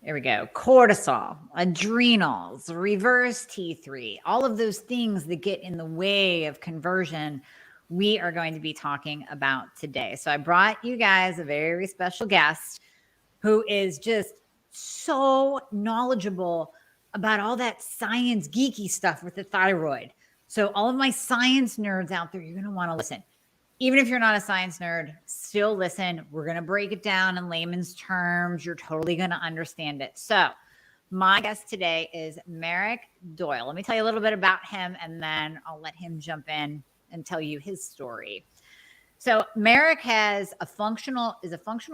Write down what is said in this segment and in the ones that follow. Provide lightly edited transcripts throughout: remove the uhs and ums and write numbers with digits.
There we go. Cortisol, adrenals, reverse T3, all of those things that get in the way of conversion, we are going to be talking about today. So I brought you guys a very special guest who is just so knowledgeable about all that science geeky stuff with the thyroid. So all of my science nerds out there, you're going to want to listen. Even if you're not a science nerd, still listen. We're going to break it down in layman's terms. You're totally going to understand it. So my guest today is Marek Doyle. Let me tell you a little bit about him, and then I'll let him jump in and tell you his story. So Marek is a functional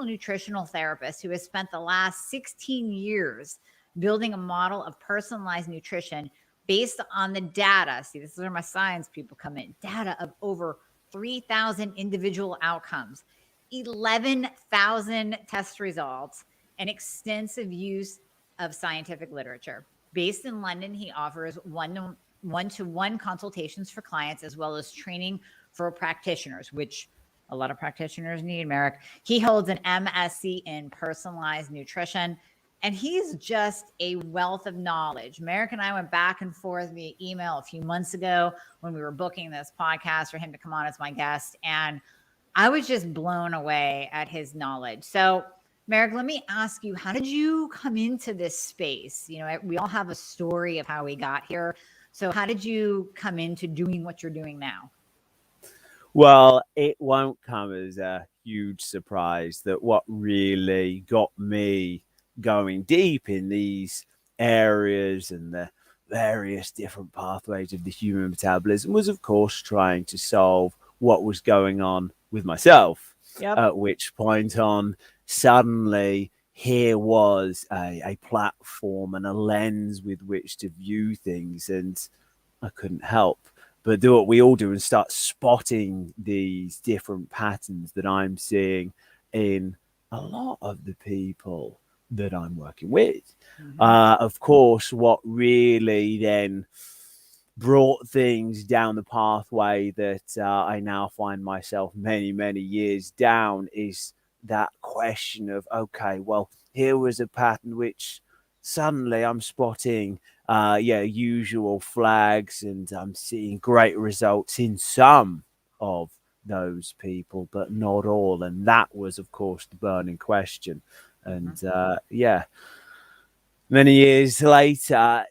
nutritional therapist who has spent the last 16 years building a model of personalized nutrition based on the data. See, this is where my science people come in. Data of over 3,000 individual outcomes, 11,000 test results, and extensive use of scientific literature. Based in London, he offers one-to-one consultations for clients as well as training for practitioners, which a lot of practitioners need, Marek. He holds an MSc in personalized nutrition, and he's just a wealth of knowledge. Marek and I went back and forth via email a few months ago when we were booking this podcast for him to come on as my guest. And I was just blown away at his knowledge. So, Marek, let me ask you, how did you come into this space? You know, we all have a story of how we got here. So how did you come into doing what you're doing now? Well, it won't come as a huge surprise that what really got me going deep in these areas and the various different pathways of the human metabolism was, of course, trying to solve what was going on with myself. Yep. At which point on, suddenly here was a platform and a lens with which to view things, and I couldn't help but do what we all do and start spotting these different patterns that I'm seeing in a lot of the people that I'm working with. Of course, what really then brought things down the pathway that I now find myself many years down is that question of, okay, well, here was a pattern which suddenly I'm spotting usual flags, and I'm seeing great results in some of those people, but not all. And that was, of course, the burning question. And many years later,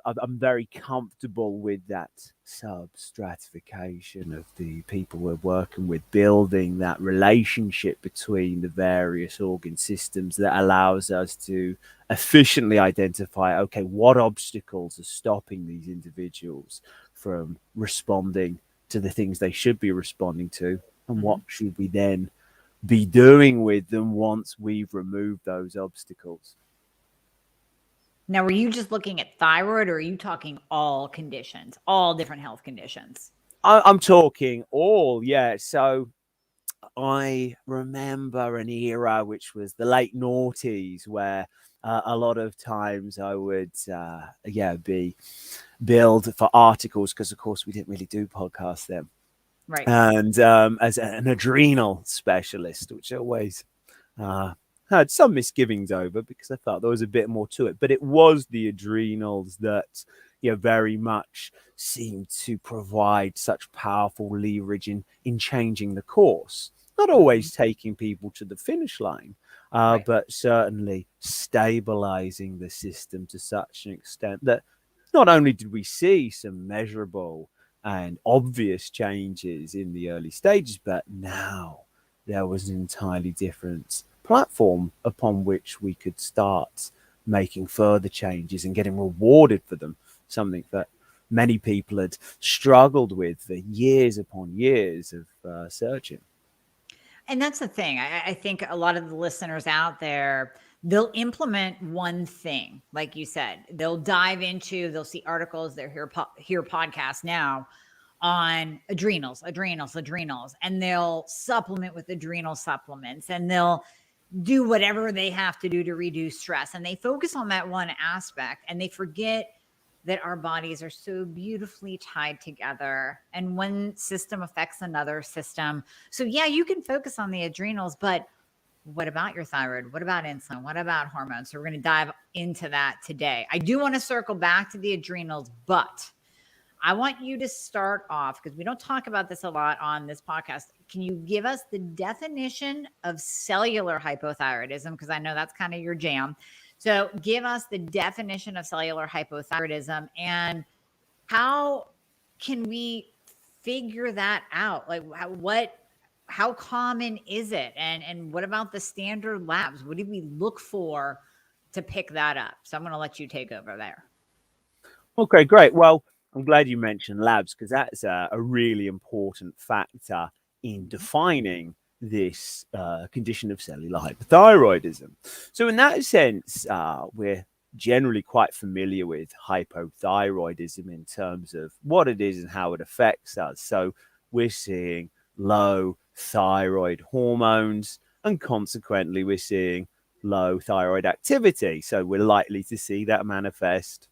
I'm very comfortable with that substratification of the people we're working with, building that relationship between the various organ systems that allows us to efficiently identify, okay, what obstacles are stopping these individuals from responding to the things they should be responding to, and what should we then be doing with them once we've removed those obstacles. Now, were you just looking at thyroid, or are you talking all conditions, all different health conditions? I'm talking all, yeah. So I remember an era which was the late noughties where a lot of times I would be billed for articles because, of course, we didn't really do podcasts then. Right. And as an adrenal specialist, which I always had some misgivings over because I felt there was a bit more to it. But it was the adrenals that very much seemed to provide such powerful leverage in changing the course. Not always taking people to the finish line, Right. but certainly stabilizing the system to such an extent that not only did we see some measurable and obvious changes in the early stages, but now there was an entirely different platform upon which we could start making further changes and getting rewarded for them, something that many people had struggled with for years upon years of searching. And that's the thing. I think a lot of the listeners out there, they'll implement one thing, like you said. They'll dive into, they'll see articles, they'll hear podcasts now on adrenals, and they'll supplement with adrenal supplements, and they'll do whatever they have to do to reduce stress. And they focus on that one aspect, and they forget that our bodies are so beautifully tied together, and one system affects another system. So yeah, you can focus on the adrenals, but what about your thyroid? What about insulin? What about hormones? So we're going to dive into that today. I do want to circle back to the adrenals, but I want you to start off, because we don't talk about this a lot on this podcast. Can you give us the definition of cellular hypothyroidism? Because I know that's kind of your jam. So give us the definition of cellular hypothyroidism, and how can we figure that out? Like how common is it? And what about the standard labs? What do we look for to pick that up? So I'm going to let you take over there. Okay, great. Well, I'm glad you mentioned labs, because that's a really important factor in defining this condition of cellular hypothyroidism. So in that sense, we're generally quite familiar with hypothyroidism in terms of what it is and how it affects us. So we're seeing low thyroid hormones, and consequently we're seeing low thyroid activity. So we're likely to see that manifest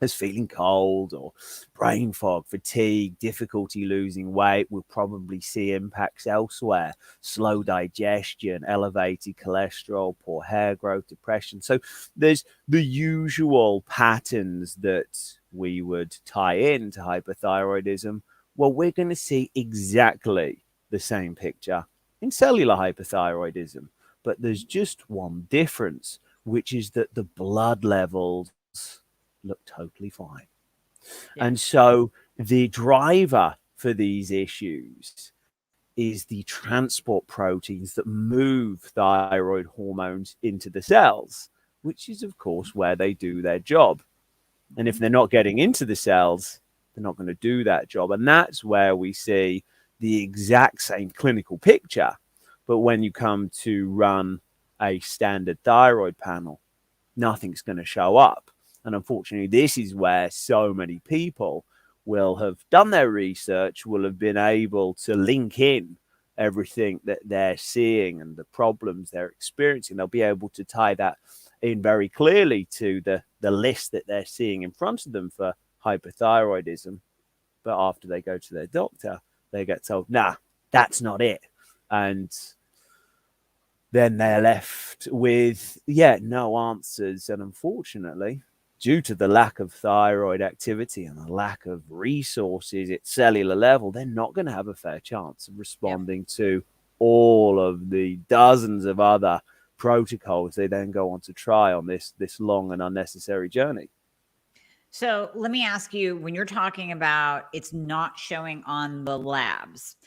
as feeling cold or brain fog, fatigue, difficulty losing weight. We'll probably see impacts elsewhere: slow digestion, elevated cholesterol, poor hair growth, depression. So there's the usual patterns that we would tie into hypothyroidism. Well, we're going to see exactly the same picture in cellular hypothyroidism, but there's just one difference, which is that the blood levels look totally fine. Yeah. And so the driver for these issues is the transport proteins that move thyroid hormones into the cells, which is, of course, where they do their job. And if they're not getting into the cells, they're not going to do that job. And that's where we see the exact same clinical picture. But when you come to run a standard thyroid panel, nothing's going to show up. And unfortunately, this is where so many people will have done their research, will have been able to link in everything that they're seeing and the problems they're experiencing. They'll be able to tie that in very clearly to the list that they're seeing in front of them for hypothyroidism. But after they go to their doctor, they get told, nah, that's not it. And then they're left with, no answers. And unfortunately, due to the lack of thyroid activity and the lack of resources at cellular level, they're not going to have a fair chance of responding to all of the dozens of other protocols they then go on to try on this long and unnecessary journey. So let me ask you, when you're talking about it's not showing on the labs,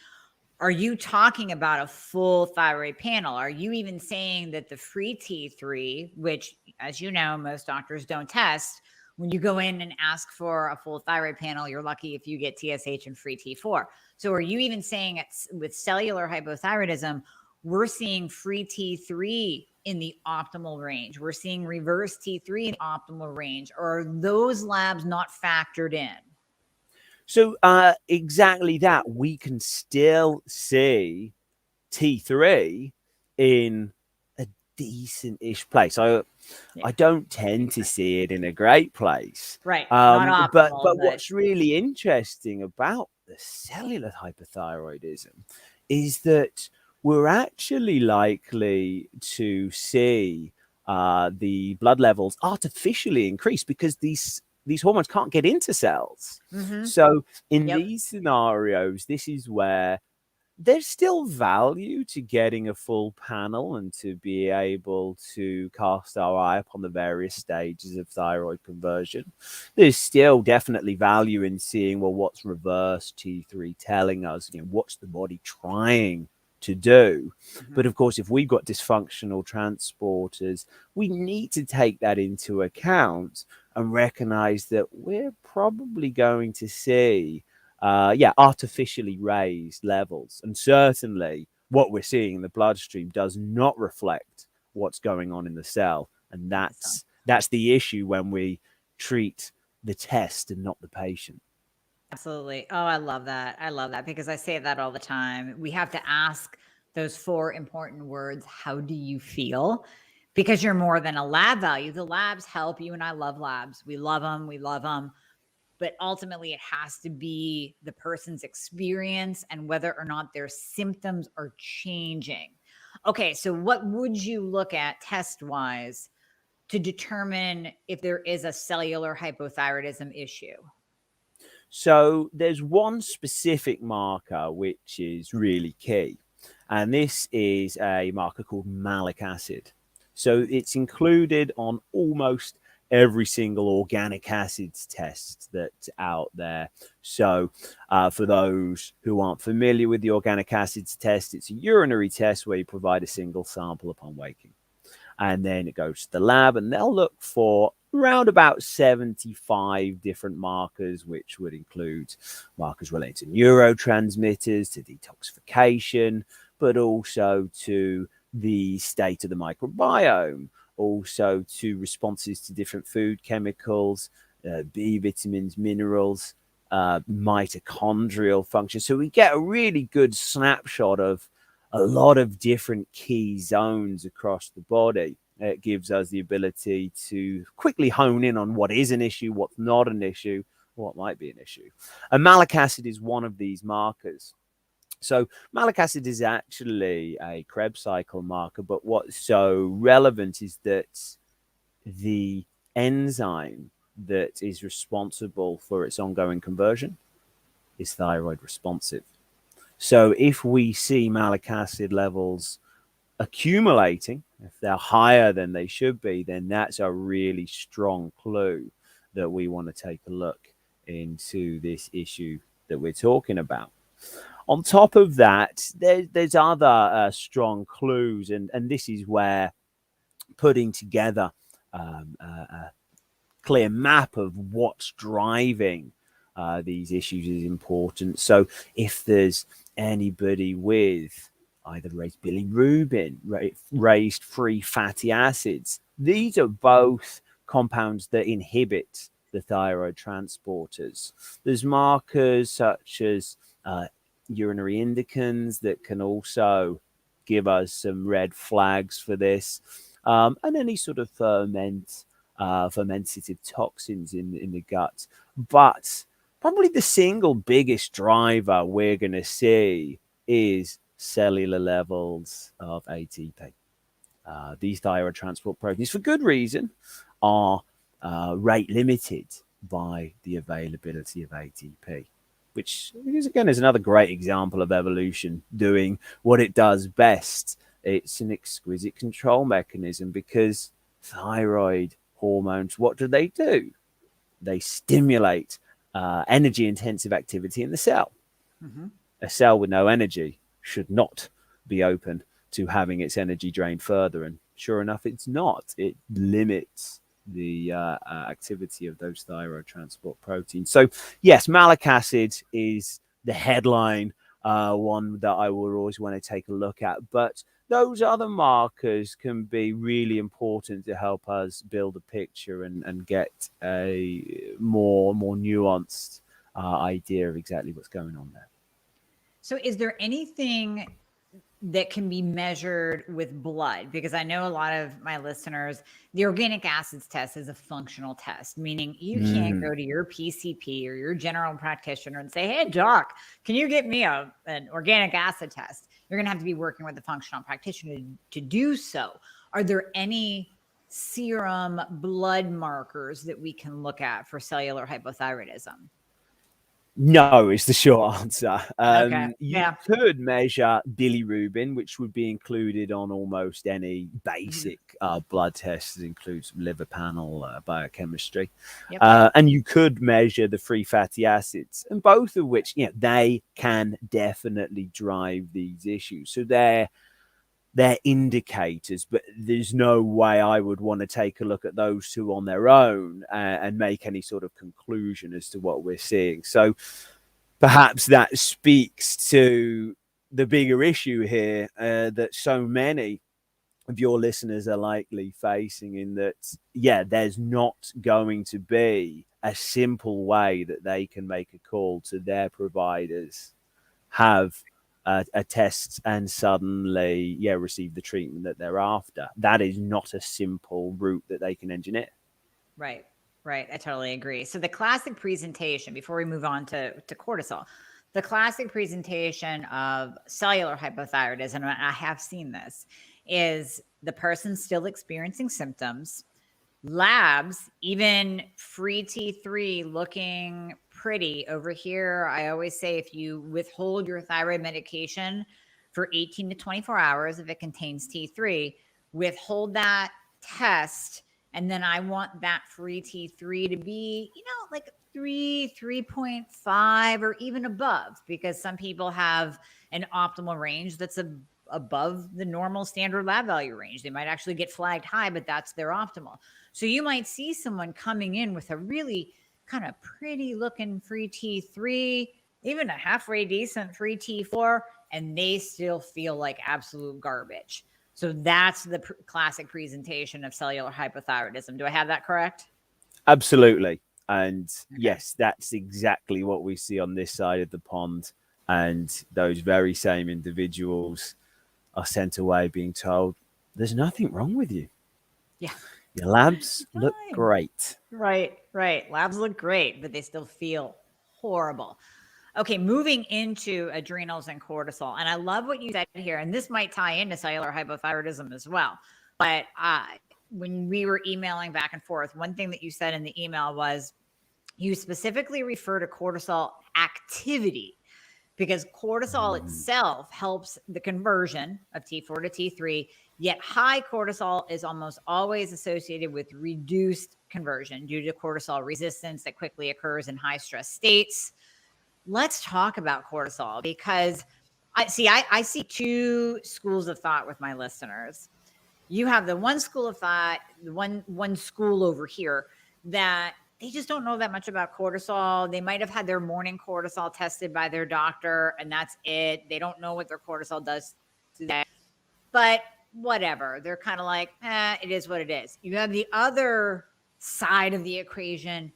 are you talking about a full thyroid panel? Are you even saying that the free T3, which, as you know, most doctors don't test, when you go in and ask for a full thyroid panel, you're lucky if you get TSH and free T4. So are you even saying with cellular hypothyroidism, we're seeing free T3 in the optimal range? We're seeing reverse T3 in the optimal range? Or are those labs not factored in? So exactly that. We can still see T3 in a decent-ish place. I don't tend to see it in a great place. Right. Not optimal, but what's really interesting about the cellular hypothyroidism is that we're actually likely to see the blood levels artificially increase because these hormones can't get into cells. Mm-hmm. So in these scenarios, this is where there's still value to getting a full panel and to be able to cast our eye upon the various stages of thyroid conversion. There's still definitely value in seeing, well, what's reverse T3 telling us? What's the body trying to do? Mm-hmm. But of course, if we've got dysfunctional transporters, we need to take that into account and recognize that we're probably going to see artificially raised levels. And certainly what we're seeing in the bloodstream does not reflect what's going on in the cell. And that's the issue when we treat the test and not the patient. Absolutely. Oh, I love that. I love that because I say that all the time. We have to ask those 4 important words. How do you feel? Because you're more than a lab value. The labs help you, and I love labs. We love them. We love them. But ultimately, it has to be the person's experience and whether or not their symptoms are changing. Okay, so what would you look at test-wise to determine if there is a cellular hypothyroidism issue? So there's one specific marker which is really key, and this is a marker called malic acid. So it's included on almost every single organic acids test that's out there. So for those who aren't familiar with the organic acids test, it's a urinary test where you provide a single sample upon waking. And then it goes to the lab and they'll look for around about 75 different markers, which would include markers related to neurotransmitters, to detoxification, but also to the state of the microbiome, also to responses to different food chemicals, B vitamins, minerals, mitochondrial function. So we get a really good snapshot of a lot of different key zones across the body. It gives us the ability to quickly hone in on what is an issue, what's not an issue, what might be an issue. And malic acid is one of these markers. So malic acid is actually a Krebs cycle marker, but what's so relevant is that the enzyme that is responsible for its ongoing conversion is thyroid responsive. So if we see malic acid levels accumulating, if they're higher than they should be, then that's a really strong clue that we want to take a look into this issue that we're talking about. On top of that, there's other strong clues, and this is where putting together a clear map of what's driving these issues is important. So if there's anybody with either raised bilirubin, raised free fatty acids, these are both compounds that inhibit the thyroid transporters. There's markers such as urinary indicans that can also give us some red flags for this, and any sort of fermentative toxins in the gut. But probably the single biggest driver we're going to see is cellular levels of ATP. These thyroid transport proteins, for good reason, are rate limited by the availability of ATP, which again is another great example of evolution doing what it does best. It's an exquisite control mechanism because thyroid hormones, what do? They stimulate energy intensive activity in the cell. Mm-hmm. A cell with no energy should not be open to having its energy drained further, and sure enough it's not. It limits the activity of those thyroid transport proteins. So yes, malic acid is the headline one that I would always want to take a look at, but those other markers can be really important to help us build a picture and get a more nuanced idea of exactly what's going on there. So is there anything that can be measured with blood? Because I know a lot of my listeners, the organic acids test is a functional test, meaning you can't go to your PCP or your general practitioner and say, hey, doc, can you get me an organic acid test? You're going to have to be working with a functional practitioner to do so. Are there any serum blood markers that we can look at for cellular hypothyroidism? No, is the short answer. Okay. You could measure bilirubin, which would be included on almost any basic blood test. It includes liver panel biochemistry. Yep. And you could measure the free fatty acids, and both of which, they can definitely drive these issues. So they're indicators, but there's no way I would want to take a look at those two on their own and make any sort of conclusion as to what we're seeing. So perhaps that speaks to the bigger issue here that so many of your listeners are likely facing, in that, there's not going to be a simple way that they can make a call to their providers, have a test, and suddenly receive the treatment that they're after. That is not a simple route that they can engineer. Right. I totally agree. So the classic presentation, before we move on to cortisol, the classic presentation of cellular hypothyroidism, and I have seen this, is the person still experiencing symptoms, labs, even free T3 looking pretty over here. I always say if you withhold your thyroid medication for 18 to 24 hours, if it contains T3, withhold that test. And then I want that free T3 to be, like 3.5 or even above, because some people have an optimal range that's above the normal standard lab value range. They might actually get flagged high, but that's their optimal. So you might see someone coming in with a really kind of pretty looking free T3, even a halfway decent free T4, and they still feel like absolute garbage. So that's the classic presentation of cellular hypothyroidism. Do I have that correct? Absolutely. And yes, that's exactly what we see on this side of the pond. And those very same individuals are sent away being told, there's nothing wrong with you. Yeah. Your labs look great. Right. Labs look great, but they still feel horrible. Okay, moving into adrenals and cortisol. And I love what you said here, and this might tie into cellular hypothyroidism as well. But when we were emailing back and forth, one thing that you said in the email was you specifically refer to cortisol activity, because cortisol itself helps the conversion of T4 to T3, yet high cortisol is almost always associated with reduced conversion due to cortisol resistance that quickly occurs in high stress states. Let's talk about cortisol, because I see two schools of thought with my listeners. You have the one school of thought, the one school over here that they just don't know that much about cortisol. They might have had their morning cortisol tested by their doctor, and that's it. They don't know what their cortisol does today, but whatever. They're kind of like, it is what it is. You have the other side of the equation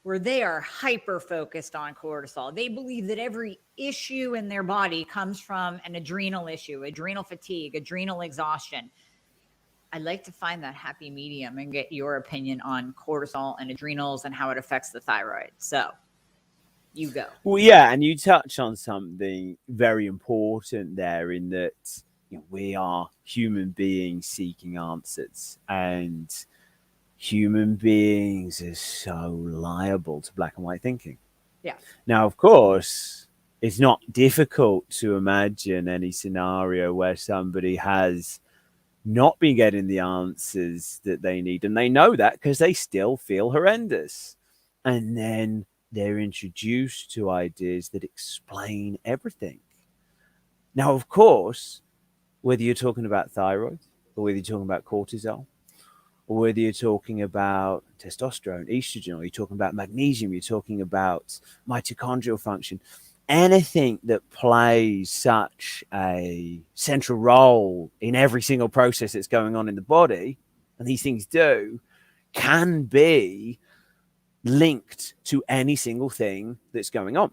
where they are hyper focused on cortisol. They believe that every issue in their body comes from an adrenal issue, adrenal fatigue, adrenal exhaustion. I'd like to find that happy medium and get your opinion on cortisol and adrenals and how it affects the thyroid. So you go. Well, yeah, and you touch on something very important there, in that we are human beings seeking answers, and human beings are so liable to black and white thinking. Yeah. Now, of course, it's not difficult to imagine any scenario where somebody has not been getting the answers that they need, and they know that because they still feel horrendous. And then they're introduced to ideas that explain everything. Now, of course, whether you're talking about thyroid, or whether you're talking about cortisol, or whether you're talking about testosterone, estrogen, or you're talking about magnesium, you're talking about mitochondrial function, anything that plays such a central role in every single process that's going on in the body, and these things do, can be linked to any single thing that's going on.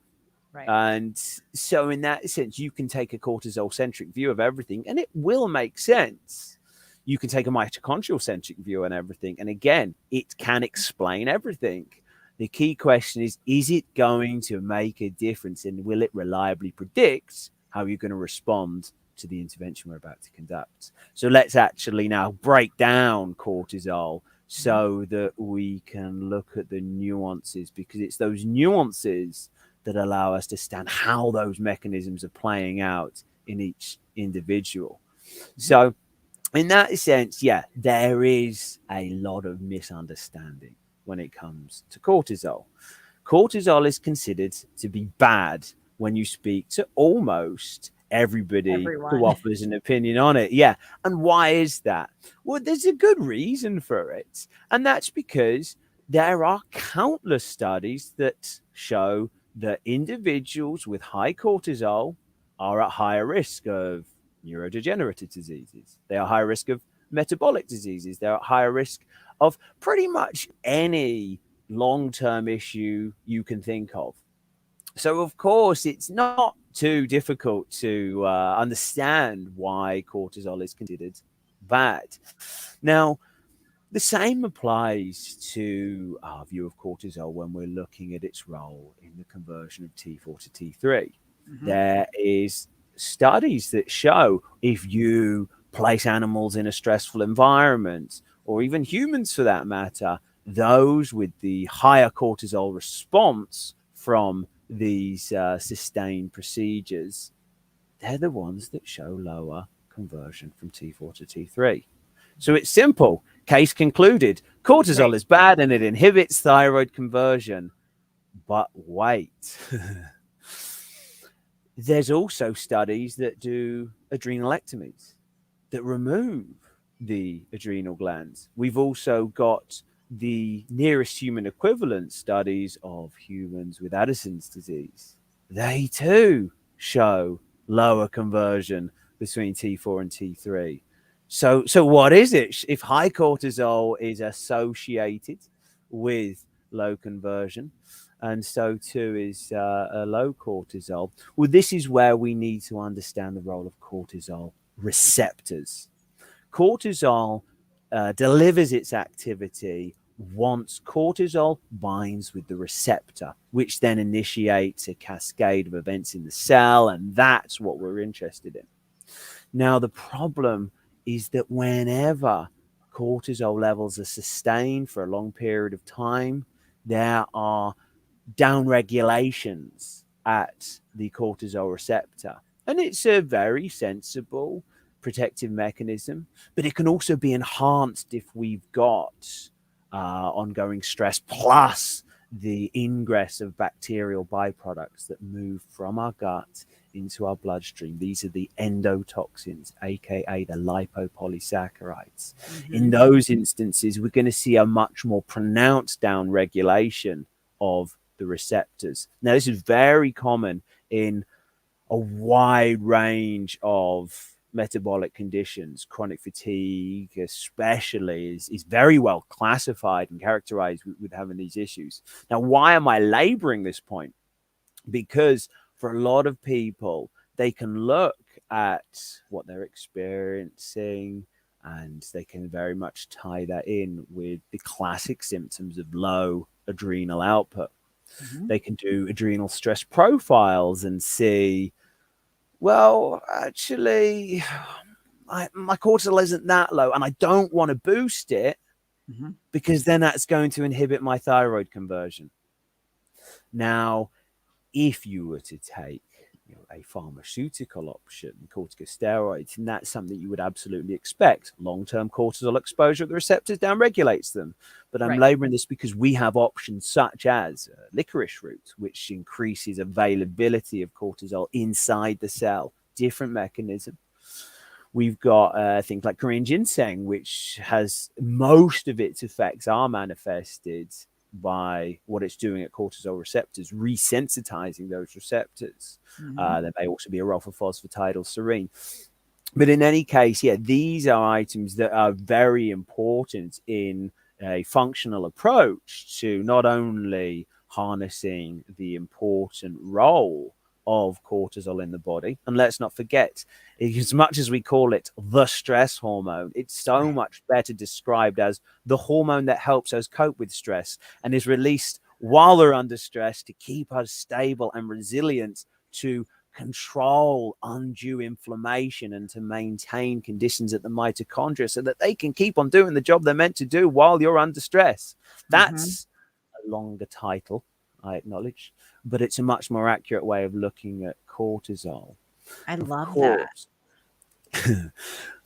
Right. And so in that sense, you can take a cortisol-centric view of everything, and it will make sense. You can take a mitochondrial-centric view on everything, and again, it can explain everything. The key question is it going to make a difference, and will it reliably predict how you're going to respond to the intervention we're about to conduct? So let's actually now break down cortisol so that we can look at the nuances, because it's those nuances that allow us to understand how those mechanisms are playing out in each individual. So in that sense, yeah, there is a lot of misunderstanding when it comes to cortisol. Cortisol is considered to be bad when you speak to almost everyone who offers an opinion on it. Yeah. And why is that? Well, there's a good reason for it. And that's because there are countless studies that show that individuals with high cortisol are at higher risk of neurodegenerative diseases. They are higher risk of metabolic diseases. They're at higher risk of pretty much any long-term issue you can think of. So, of course, it's not too difficult to understand why cortisol is considered bad. Now, The same applies to our view of cortisol when we're looking at its role in the conversion of T4 to T3. There is studies that show if you place animals in a stressful environment, or even humans for that matter, those with the higher cortisol response from these sustained procedures, they're the ones that show lower conversion from T4 to T3. So it's simple. Case concluded. Cortisol is bad and it inhibits thyroid conversion. But wait. There's also studies that do adrenalectomies, that remove the adrenal glands. We've also got the nearest human equivalent studies of humans with Addison's disease. They too show lower conversion between T4 and T3. So what is it? If high cortisol is associated with low conversion, and so too is a low cortisol, well, this is where we need to understand the role of cortisol receptors. Cortisol delivers its activity once cortisol binds with the receptor, which then initiates a cascade of events in the cell, and that's what we're interested in. Now, the problem is that whenever cortisol levels are sustained for a long period of time, there are downregulations at the cortisol receptor. And it's a very sensible protective mechanism, but it can also be enhanced if we've got ongoing stress plus the ingress of bacterial byproducts that move from our gut into our bloodstream. These are the endotoxins, aka the lipopolysaccharides. In those instances, we're going to see a much more pronounced downregulation of the receptors. Now, this is very common in a wide range of metabolic conditions. Chronic fatigue especially is very well classified and characterized with having these issues. Now, why am I laboring this point? Because for a lot of people, they can look at what they're experiencing and they can very much tie that in with the classic symptoms of low adrenal output. They can do adrenal stress profiles and see, well, actually, my cortisol isn't that low and I don't want to boost it because then that's going to inhibit my thyroid conversion. Now, if you were to take a pharmaceutical option, corticosteroids, and that's something you would absolutely expect. Long-term cortisol exposure at the receptors downregulates them. But I'm laboring this because we have options such as licorice root, which increases availability of cortisol inside the cell. Different mechanism. We've got things like Korean ginseng, which has most of its effects are manifested by what it's doing at cortisol receptors, resensitizing those receptors. There may also be a role for phosphatidylserine. But in any case, these are items that are very important in a functional approach to not only harnessing the important role of cortisol in the body. And let's not forget, as much as we call it the stress hormone, it's so much better described as the hormone that helps us cope with stress and is released while we're under stress to keep us stable and resilient, to control undue inflammation and to maintain conditions at the mitochondria so that they can keep on doing the job they're meant to do while you're under stress. That's a longer title, I acknowledge, but it's a much more accurate way of looking at cortisol. I love that.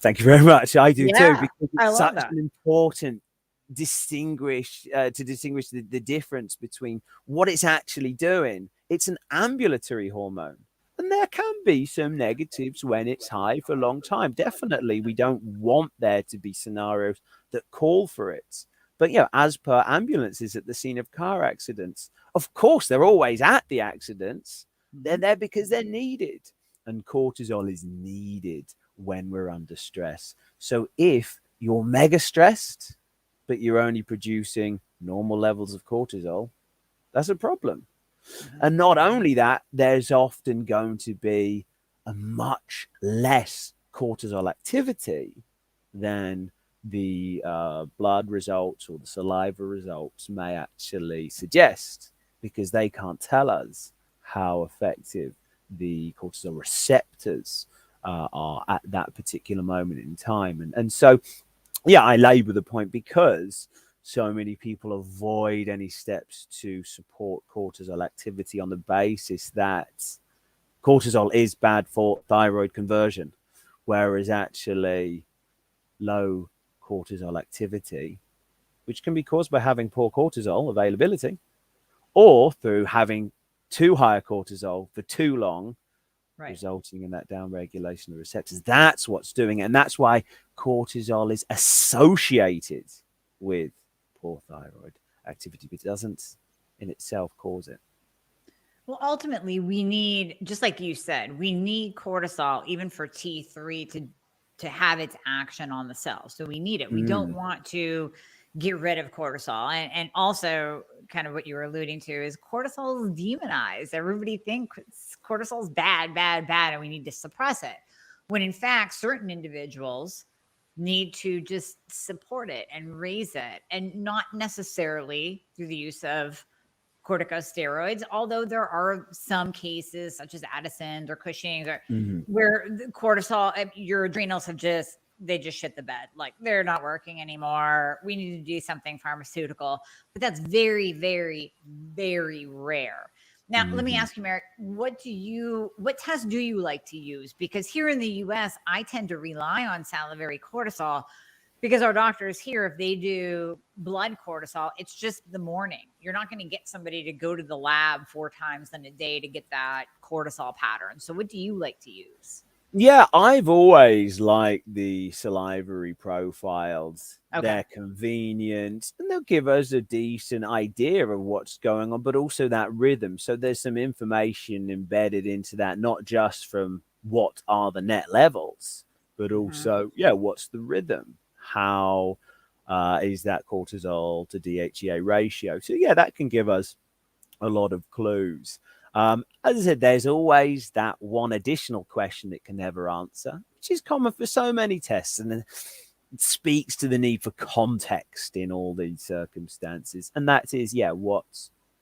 Thank you very much. I do too, because it's such an important to distinguish the difference between what it's actually doing. It's an ambulatory hormone. And there can be some negatives when it's high for a long time. Definitely, we don't want there to be scenarios that call for it. But, as per ambulances at the scene of car accidents, of course, they're always at the accidents. They're there because they're needed. And cortisol is needed when we're under stress. So if you're mega stressed, but you're only producing normal levels of cortisol, that's a problem. And not only that, there's often going to be a much less cortisol activity than the blood results or the saliva results may actually suggest, because they can't tell us how effective the cortisol receptors are at that particular moment in time. And so, yeah, I labor the point because so many people avoid any steps to support cortisol activity on the basis that cortisol is bad for thyroid conversion, whereas actually low cortisol activity, which can be caused by having poor cortisol availability or through having too high a cortisol for too long, Right. resulting in that downregulation of the receptors. That's what's doing it. And that's why cortisol is associated with poor thyroid activity, but it doesn't in itself cause it. Well, ultimately, we need, just like you said, we need cortisol even for T3 to have its action on the cell. So we need it. We don't want to get rid of cortisol. And also, kind of what you were alluding to is cortisol is demonized. Everybody thinks cortisol is bad, bad, bad, and we need to suppress it. When in fact, certain individuals need to just support it and raise it, and not necessarily through the use of corticosteroids, although there are some cases such as Addison's or Cushing's or where the cortisol, your adrenals have just shit the bed. Like they're not working anymore. We need to do something pharmaceutical, but that's very, very, very rare. Now, let me ask you, Marek, what test do you like to use? Because here in the US, I tend to rely on salivary cortisol because our doctors here, if they do blood cortisol, it's just the morning. You're not going to get somebody to go to the lab 4 times in a day to get that cortisol pattern. So what do you like to use? Yeah, I've always liked the salivary profiles. Okay. They're convenient and they'll give us a decent idea of what's going on, but also that rhythm. So there's some information embedded into that, not just from what are the net levels, but also, what's the rhythm? How is that cortisol to DHEA ratio? So, yeah, that can give us a lot of clues. As I said, there's always that one additional question it can never answer, which is common for so many tests, and it speaks to the need for context in all these circumstances. And that is, what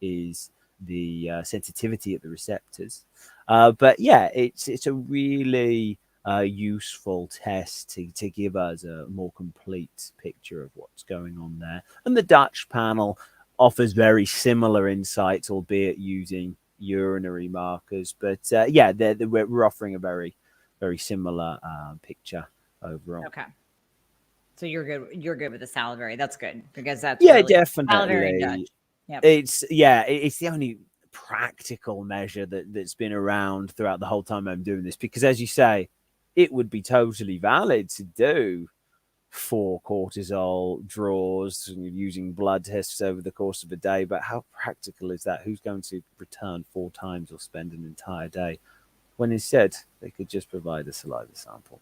is the sensitivity of the receptors? But yeah, it's a really useful test to give us a more complete picture of what's going on there. And the Dutch panel offers very similar insights, albeit using urinary markers. But we're offering a very, very similar picture overall. Okay. So you're good. You're good with the salivary. That's good because that's really definitely salivary definitely. Dutch. Yep. It's the only practical measure that's been around throughout the whole time I'm doing this, because as you say, it would be totally valid to do 4 cortisol draws using blood tests over the course of a day, but how practical is that? Who's going to return 4 times or spend an entire day when instead they could just provide a saliva sample?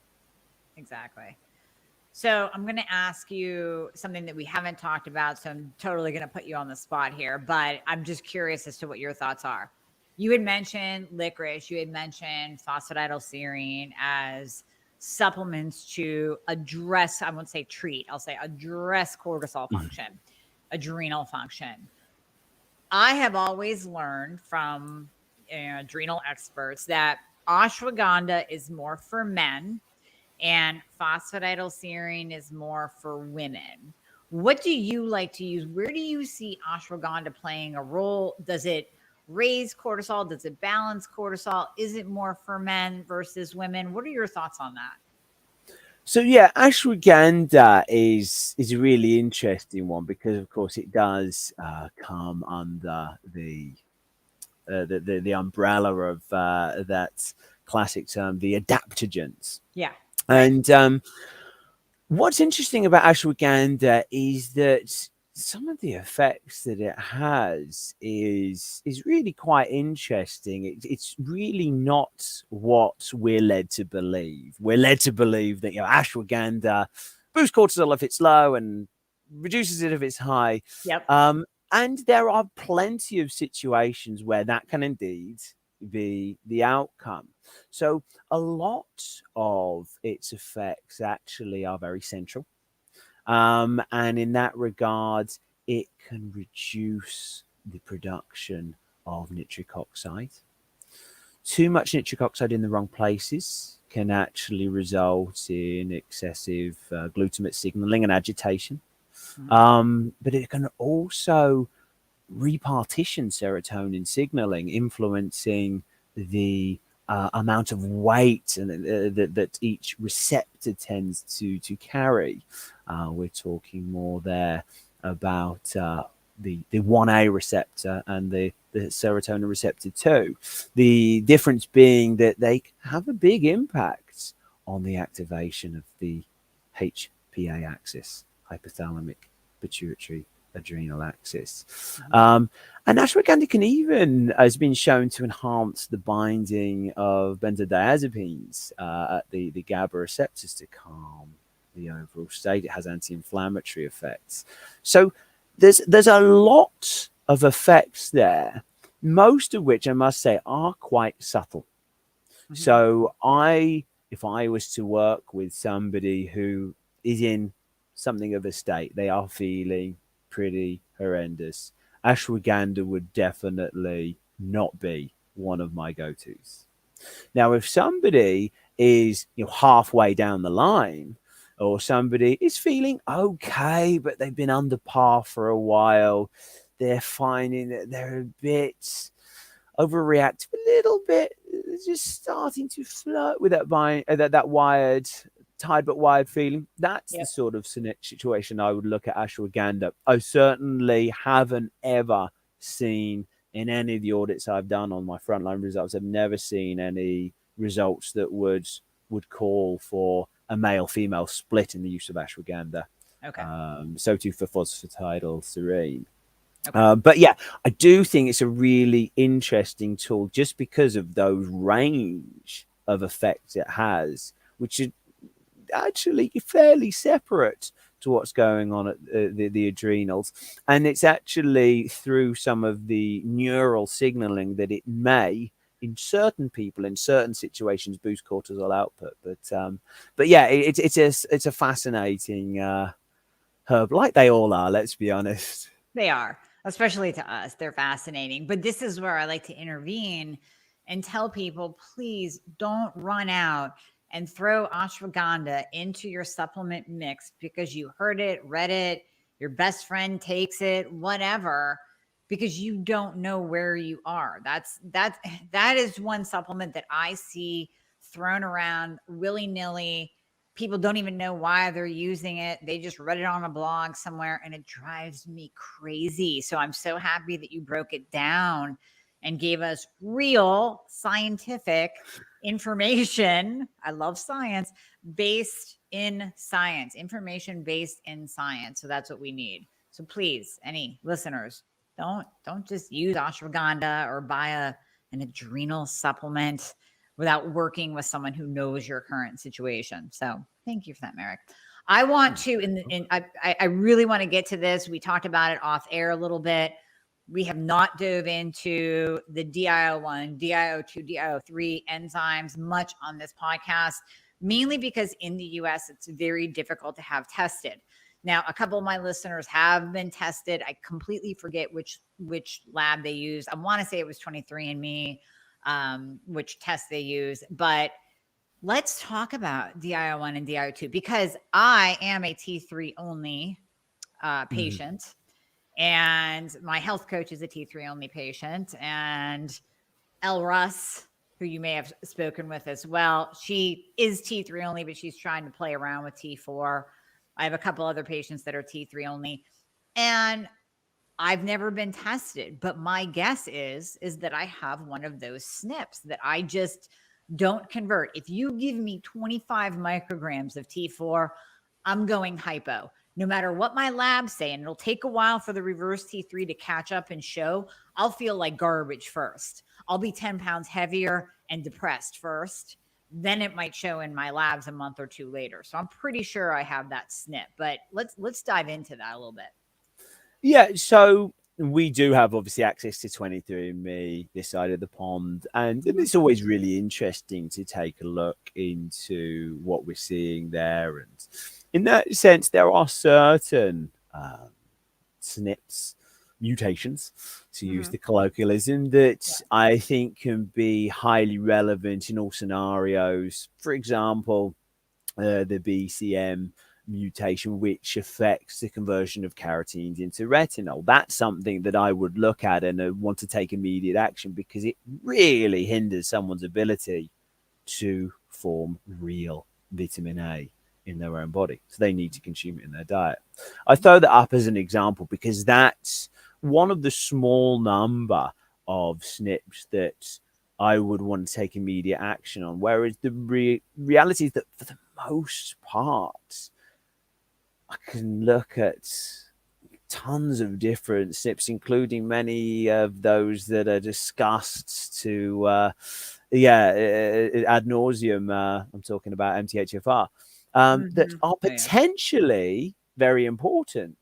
Exactly. So I'm going to ask you something that we haven't talked about, so I'm totally going to put you on the spot here, but I'm just curious as to what your thoughts are. You had mentioned licorice, you had mentioned phosphatidylserine as supplements to address, I won't say treat, I'll say address cortisol function, adrenal function. I have always learned from adrenal experts that ashwagandha is more for men and phosphatidylserine is more for women. What do you like to use? Where do you see ashwagandha playing a role? Does it raise cortisol? Does it balance cortisol? Is it more for men versus women? What are your thoughts on that? So yeah, ashwagandha is a really interesting one because, of course, it does come under the umbrella of that classic term, the adaptogens. Yeah. And what's interesting about ashwagandha is that some of the effects that it has is really quite interesting. It's really not what we're led to believe. We're led to believe that ashwagandha boosts cortisol if it's low and reduces it if it's high. Yep. And there are plenty of situations where that can indeed be the outcome. So a lot of its effects actually are very central. And in that regard, it can reduce the production of nitric oxide. Too much nitric oxide in the wrong places can actually result in excessive glutamate signaling and agitation. But it can also repartition serotonin signaling, influencing the amount of weight that each receptor tends to carry. We're talking more there about the 1A receptor and the serotonin receptor 2. The difference being that they have a big impact on the activation of the HPA axis, hypothalamic pituitary adrenal axis. And ashwagandha can even has been shown to enhance the binding of benzodiazepines at the GABA receptors to calm the overall state. It has anti-inflammatory effects. So there's a lot of effects there, most of which I must say are quite subtle. So if I was to work with somebody who is in something of a state, they are feeling pretty horrendous, ashwagandha would definitely not be one of my go-tos. Now, if somebody is halfway down the line, or somebody is feeling okay, but they've been under par for a while, they're finding that they're a bit overreactive, a little bit, just starting to flirt with that wired, tired but wired feeling. That's the sort of situation I would look at ashwagandha. I certainly haven't ever seen in any of the audits I've done on my frontline results, I've never seen any results that would call for a male-female split in the use of ashwagandha. So too for phosphatidylserine. But yeah, I do think it's a really interesting tool just because of those range of effects it has, which is actually fairly separate to what's going on at the adrenals. And it's actually through some of the neural signaling that it may, in certain people, in certain situations, boost cortisol output. But yeah, it's a fascinating herb, like they all are, let's be honest. They are, especially to us. They're fascinating. But this is where I like to intervene and tell people, please don't run out and throw ashwagandha into your supplement mix because you heard it, read it, your best friend takes it, whatever, because you don't know where you are. That is one supplement that I see thrown around willy-nilly. People don't even know why they're using it. They just read it on a blog somewhere, and it drives me crazy. So I'm so happy that you broke it down and gave us real scientific information. I love science, based in science, information based in science. So that's what we need. So please, any listeners, don't just use ashwagandha or buy an adrenal supplement without working with someone who knows your current situation. So thank you for that, Marek. I want to, I really want to get to this. We talked about it off air a little bit. We have not dove into the DIO1, DIO2, DIO3 enzymes much on this podcast, mainly because in the US, it's very difficult to have tested. Now, a couple of my listeners have been tested. I completely forget which lab they used. I want to say it was 23andMe, which test they use. But let's talk about DIO1 and DIO2 because I am a T3 only patient. And my health coach is a T3 only patient. And Elle Russ, who you may have spoken with as well, she is T3 only, but she's trying to play around with T4. I have a couple other patients that are T3 only. And I've never been tested, but my guess is that I have one of those SNPs that I just don't convert. If you give me 25 micrograms of T4, I'm going hypo. No matter what my labs say, and it'll take a while for the reverse T3 to catch up and show, I'll feel like garbage first. I'll be 10 pounds heavier and depressed first. Then it might show in my labs a month or two later. So I'm pretty sure I have that SNP, but let's dive into that a little bit. Yeah, so we do have obviously access to 23andMe this side of the pond, and it's always really interesting to take a look into what we're seeing there. And in that sense, there are certain SNPs, mutations, to use the colloquialism, that I think can be highly relevant in all scenarios. For example, the BCM mutation, which affects the conversion of carotenes into retinol. That's something that I would look at and want to take immediate action, because it really hinders someone's ability to form real vitamin A in their own body. So they need to consume it in their diet. I throw that up as an example because that's one of the small number of SNPs that I would want to take immediate action on. Whereas the reality is that for the most part, I can look at tons of different SNPs, including many of those that are discussed to, ad nauseum. I'm talking about MTHFR, that are potentially very important.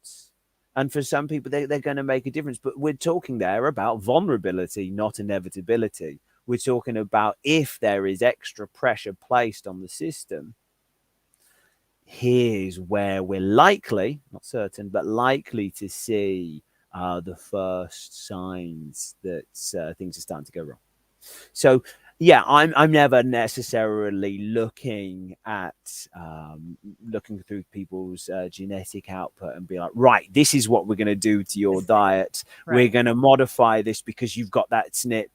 And for some people, they're going to make a difference. But we're talking there about vulnerability, not inevitability. We're talking about if there is extra pressure placed on the system, here's where we're likely, not certain, but likely to see the first signs that things are starting to go wrong. So, yeah, I'm never necessarily looking at looking through people's genetic output and be like, right, this is what we're going to do to your diet. Right. We're going to modify this because you've got that SNP.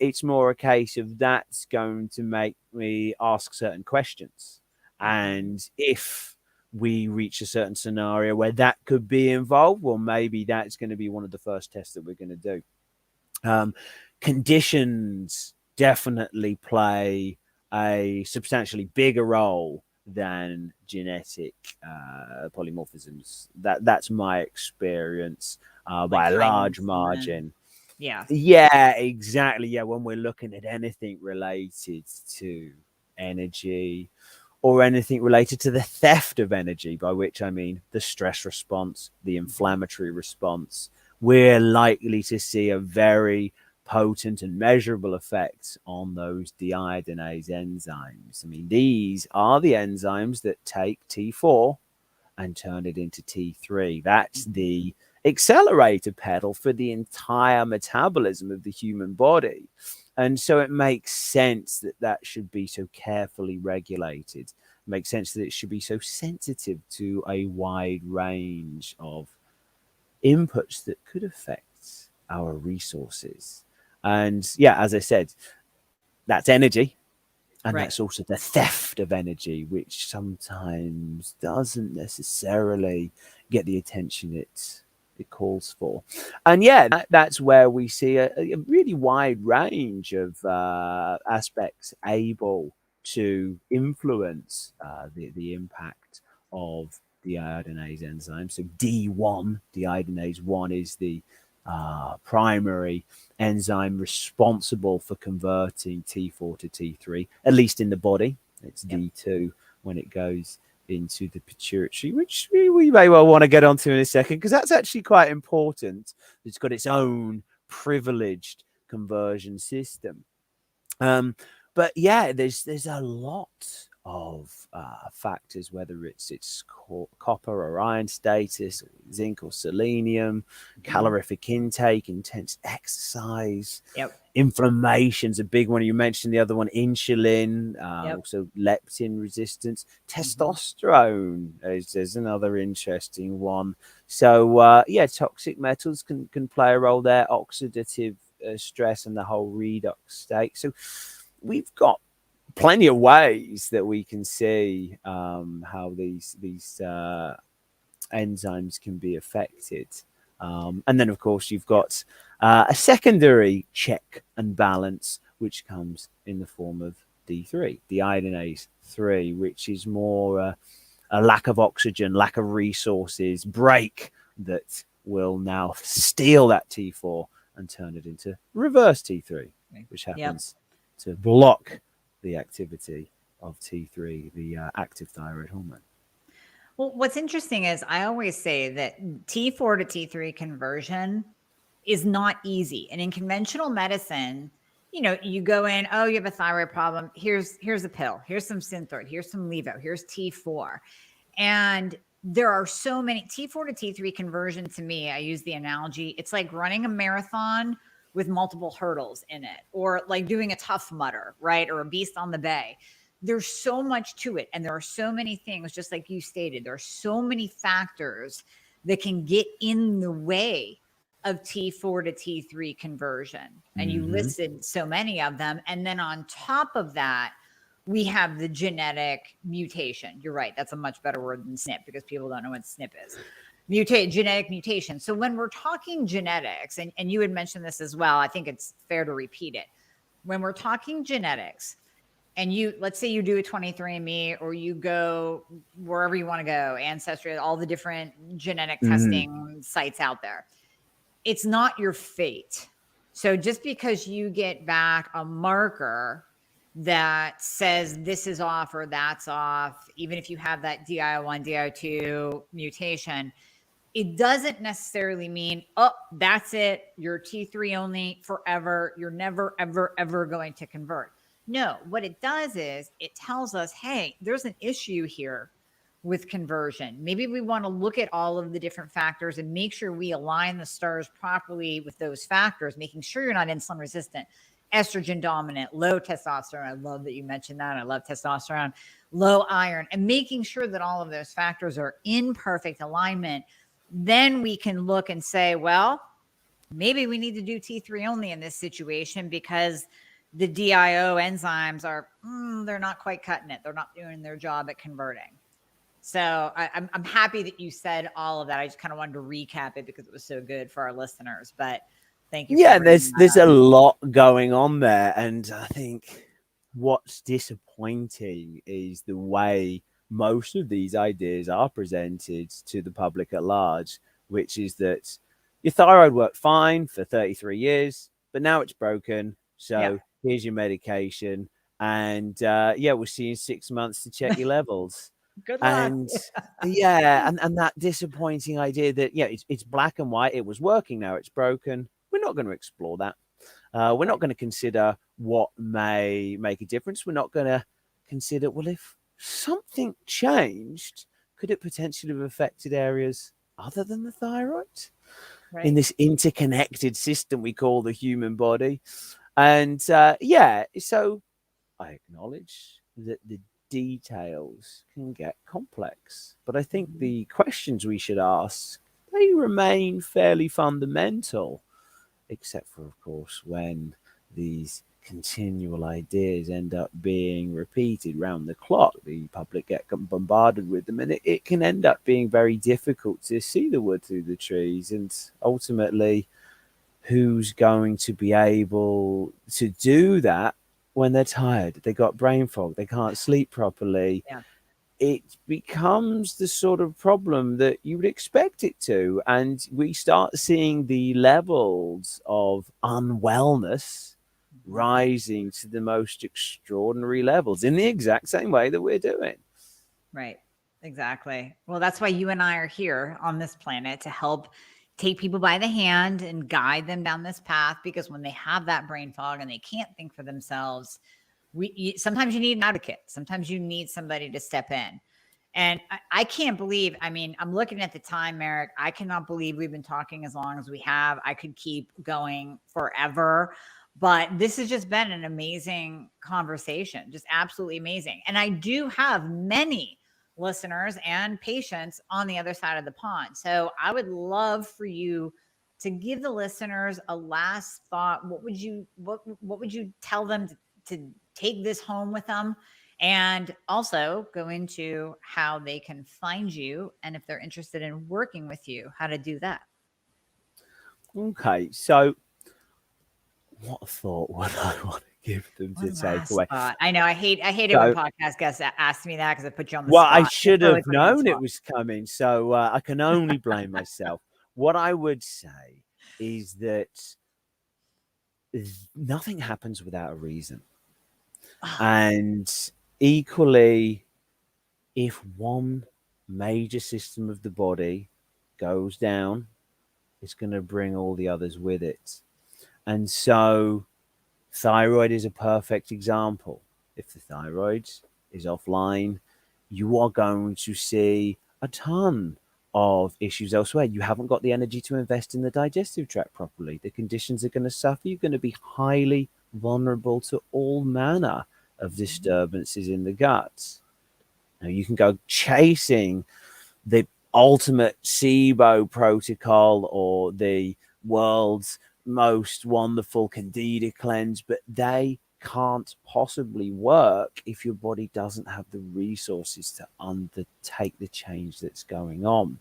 It's more a case of that's going to make me ask certain questions. And if we reach a certain scenario where that could be involved, well, maybe that's going to be one of the first tests that we're going to do. Conditions definitely play a substantially bigger role than genetic polymorphisms. That's my experience by a large margin. Yeah, exactly. Yeah, when we're looking at anything related to energy or anything related to the theft of energy, by which I mean the stress response, the inflammatory response, we're likely to see a very potent and measurable effects on those deiodinase enzymes. I mean, these are the enzymes that take T4 and turn it into T3. That's the accelerator pedal for the entire metabolism of the human body. And so it makes sense that that should be so carefully regulated. It makes sense that it should be so sensitive to a wide range of inputs that could affect our resources. And yeah, as I said, that's energy. And that's also the theft of energy, which sometimes doesn't necessarily get the attention it calls for. And yeah, that's where we see a really wide range of aspects able to influence the impact of the iodinase enzyme. So D1, deiodinase 1, is the primary enzyme responsible for converting T4 to T3, at least in the body. It's D2 when it goes into the pituitary, which we may well want to get onto in a second, because that's actually quite important. It's got its own privileged conversion system. But yeah, there's a lot of factors, whether it's copper or iron status, or zinc or selenium, calorific intake, intense exercise, inflammation's a big one. You mentioned the other one, insulin, also leptin resistance, testosterone is another interesting one. So yeah, toxic metals can play a role there, oxidative stress and the whole redox state. So we've got plenty of ways that we can see how these enzymes can be affected. And then, of course, you've got a secondary check and balance, which comes in the form of D3, deiodinase 3, which is more a lack of oxygen, lack of resources, break that will now steal that T4 and turn it into reverse T3, which happens to block the activity of T3, the active thyroid hormone. Well, what's interesting is I always say that T4 to T3 conversion is not easy. And in conventional medicine, you go in, oh, you have a thyroid problem. Here's a pill. Here's some Synthroid. Here's some Levo. Here's T4. And there are so many T4 to T3 conversion. To me, I use the analogy, it's like running a marathon with multiple hurdles in it, or like doing a Tough Mudder, right? Or a Beast on the Bay. There's so much to it. And there are so many things, just like you stated, there are so many factors that can get in the way of T4 to T3 conversion. And you listed so many of them. And then on top of that, we have the genetic mutation. You're right. That's a much better word than SNP, because people don't know what SNP is. Genetic mutation. So when we're talking genetics, and you had mentioned this as well, I think it's fair to repeat it. When we're talking genetics, and let's say you do a 23andMe, or you go wherever you want to go, Ancestry, all the different genetic testing sites out there, it's not your fate. So just because you get back a marker that says this is off or that's off, even if you have that DIO1, DIO2 mutation, it doesn't necessarily mean, oh, that's it, you're T3 only forever, you're never, ever, ever going to convert. No, what it does is it tells us, hey, there's an issue here with conversion. Maybe we want to look at all of the different factors and make sure we align the stars properly with those factors, making sure you're not insulin resistant, estrogen dominant, low testosterone. I love that you mentioned that. I love testosterone, low iron, and making sure that all of those factors are in perfect alignment. Then we can look and say, well, maybe we need to do T3 only in this situation, because the DIO enzymes are, they're not quite cutting it. They're not doing their job at converting. So I'm happy that you said all of that. I just kind of wanted to recap it because it was so good for our listeners. But thank you. Yeah, there's a lot going on there, and I think what's disappointing is the way most of these ideas are presented to the public at large, which is that your thyroid worked fine for 33 years, but now it's broken. So here's your medication, and we'll see you in 6 months to check your levels. Good luck. And and that disappointing idea that it's black and white, it was working, now it's broken. We're not going to explore that. We're not going to consider what may make a difference. We're not going to consider, well, if something changed, could it potentially have affected areas other than the thyroid in this interconnected system we call the human body? And so I acknowledge that the details can get complex, but I think the questions we should ask, they remain fairly fundamental, except for, of course, when these continual ideas end up being repeated round the clock, the public get bombarded with them, and it can end up being very difficult to see the wood through the trees. And ultimately, who's going to be able to do that when they're tired, they got brain fog, they can't sleep properly? It becomes the sort of problem that you would expect it to. And we start seeing the levels of unwellness rising to the most extraordinary levels in the exact same way that we're doing. Right. Exactly. Well, that's why you and I are here on this planet, to help take people by the hand and guide them down this path, because when they have that brain fog and they can't think for themselves, sometimes you need an advocate. Sometimes you need somebody to step in. And I can't believe, I mean, I'm looking at the time, Marek. I cannot believe we've been talking as long as we have. I could keep going forever, but this has just been an amazing conversation, just absolutely amazing. And I do have many listeners and patients on the other side of the pond. So I would love for you to give the listeners a last thought. What would you tell them to take this home with them, and also go into how they can find you, and if they're interested in working with you, how to do that? Okay, so what thought would I want to give them to take away? I know I hate it when podcast guests ask me that, because I put you on the spot. Well, I should have known it was coming, so I can only blame myself. What I would say is that nothing happens without a reason. And equally, if one major system of the body goes down, it's going to bring all the others with it. And so thyroid is a perfect example. If the thyroid is offline, you are going to see a ton of issues elsewhere. You haven't got the energy to invest in the digestive tract properly. The conditions are going to suffer. You're going to be highly vulnerable to all manner of disturbances in the gut. Now, you can go chasing the ultimate SIBO protocol or the world's most wonderful Candida cleanse, but they can't possibly work if your body doesn't have the resources to undertake the change that's going on.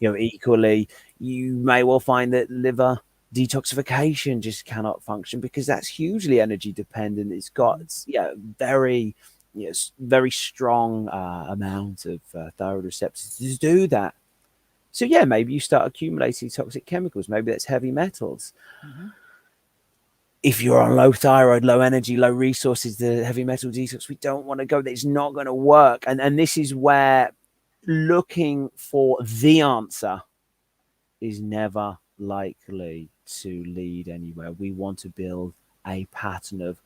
Equally, you may well find that liver detoxification just cannot function because that's hugely energy dependent. It's got very very strong amount of thyroid receptors to do that. So maybe you start accumulating toxic chemicals. Maybe that's heavy metals. If you're on low thyroid, low energy, low resources, the heavy metal detox, we don't want to go. It's not going to work. And this is where looking for the answer is never likely to lead anywhere. We want to build a pattern of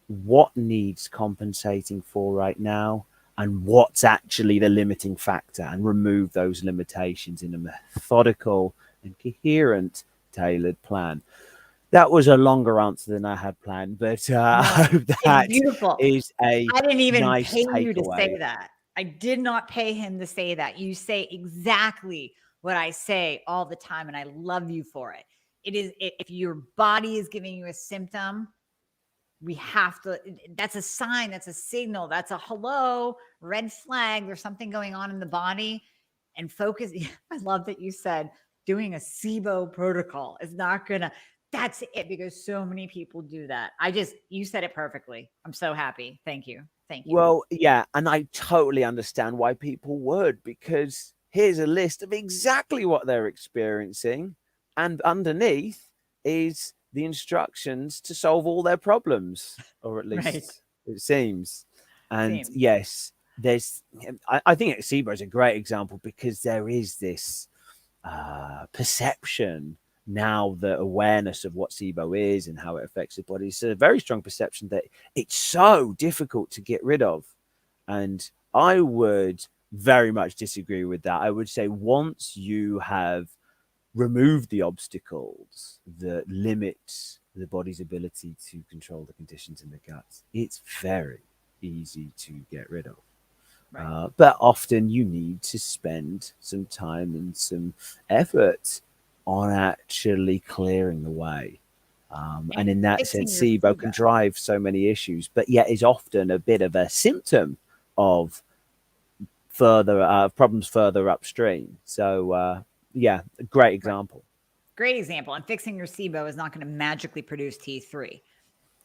what needs compensating for right now and what's actually the limiting factor, and remove those limitations in a methodical and coherent, tailored plan. That was a longer answer than I had planned, but I hope that beautiful. is a I didn't even nice pay takeaway. you to say that. I did not pay him to say that. You say exactly what I say all the time, and I love you for it. It is, if your body is giving you a symptom, we have to, that's a sign, that's a signal, that's a hello, red flag. There's something going on in the body, and focus. I love that you said doing a SIBO protocol is not gonna, that's it, because so many people do that. You said it perfectly. I'm so happy. Thank you. Thank you. Well, and I totally understand why people would, because here's a list of exactly what they're experiencing, and underneath is the instructions to solve all their problems, or at least it seems. And yes, I think SIBO is a great example, because there is this perception now, the awareness of what SIBO is and how it affects the body. It's a very strong perception that it's so difficult to get rid of. And I would very much disagree with that. I would say once you have removed the obstacles that limit the body's ability to control the conditions in the gut, it's very easy to get rid of. But often you need to spend some time and some effort on actually clearing the way. And in that sense, SIBO can drive so many issues, but yet is often a bit of a symptom of further problems further upstream. So, a great example. Great example. And fixing your SIBO is not going to magically produce T3.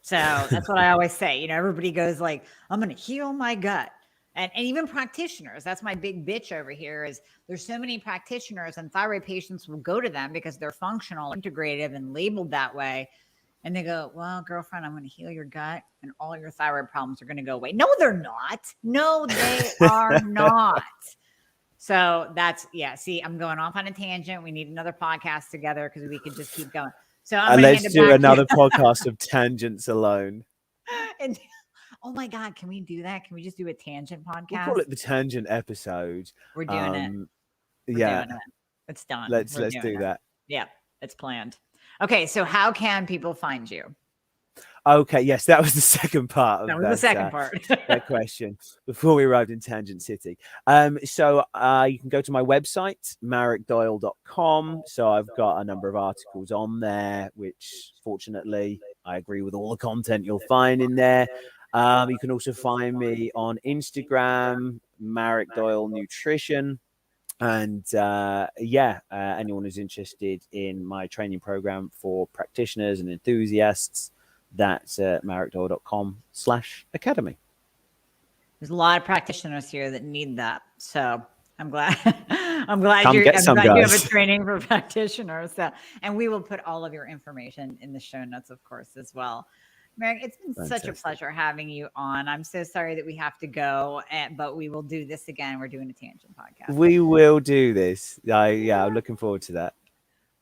So that's what I always say. Everybody goes like, I'm going to heal my gut. And even practitioners, that's my big bitch over here, is there's so many practitioners, and thyroid patients will go to them because they're functional, integrative, and labeled that way. And they go, well, girlfriend, I'm going to heal your gut and all your thyroid problems are going to go away. No, they're not. No, they are not. So that's, see, I'm going off on a tangent. We need another podcast together because we could just keep going. So let's do another podcast of tangents alone. And oh my God, can we do that? Can we just do a tangent podcast? We'll call it the tangent episode. We're doing it. We're doing it. It's done. Let's do that. Yeah, it's planned. Okay, so how can people find you? Okay, yes, that was the second part of that question before we arrived in Tangent City. So you can go to my website, marekdoyle.com. So I've got a number of articles on there, which fortunately I agree with all the content you'll find in there. You can also find me on Instagram, Marek Doyle Nutrition. And anyone who's interested in my training program for practitioners and enthusiasts, that's marekdoyle.com/academy. There's a lot of practitioners here that need that. So I'm glad you have a training for practitioners. So, and we will put all of your information in the show notes, of course, as well. Marek, it's been such a pleasure having you on. I'm so sorry that we have to go, but we will do this again. We're doing a tangent podcast. We will do this. I'm looking forward to that.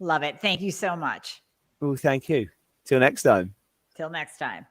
Love it. Thank you so much. Well, thank you. Till next time. Till next time.